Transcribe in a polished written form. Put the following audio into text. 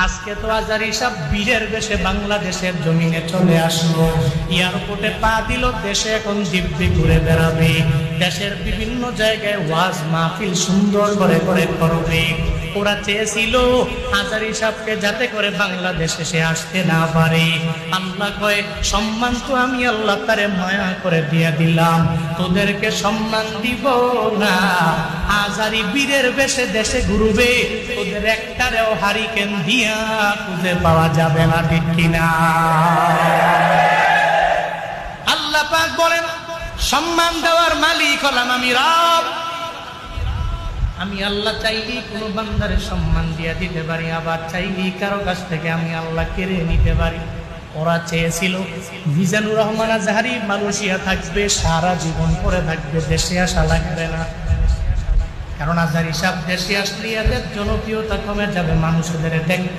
আজকে তো আজারি সাহেব বীরের বেশে বাংলাদেশের জমিনে চলে আসলো, এয়ারপোর্টে পা দিল, দেশে এখন দিব্যি ঘুরে বেড়াবে, দেশের বিভিন্ন জায়গায় ওয়াজ মাহফিল সুন্দর করে করে করবে। ওরা চেয়েছিল আজারি সাহেবকে যাতে করে বাংলাদেশে সে আসতে না পারে। আল্লাহ কয়, সম্মান তো আমি আল্লাহ তারে মায়া করে দিয়ে দিলাম, তোদেরকে সম্মান দিব না। আজারি বীরের বেশে দেশে ঘুরবে, ওদের একটারেও হারিকেন দিয়া খুঁজে পাওয়া যাবে না, ঠিক কিনা? আল্লাহ পাক বলেন, সম্মান দেওয়ার মালিক হলাম আমি রব। আমি আল্লাহ চাইলেই কোনো বান্দারে সম্মান দিয়ে দিতে পারি, আবার চাইলেই কারো কাছ থেকে আমি আল্লাহ কেড়ে নিতে পারি। ওরা চেয়েছিল মিজানুর রহমান আজহারি মালয়েশিয়া থাকবে, সারা জীবন পরে থাকবে, দেশে আসা লাগবে না। কারণ আজহারি সাহেব দেশে আসলে এদের জনপ্রিয়তা কমে যাবে, মানুষদের দেখতে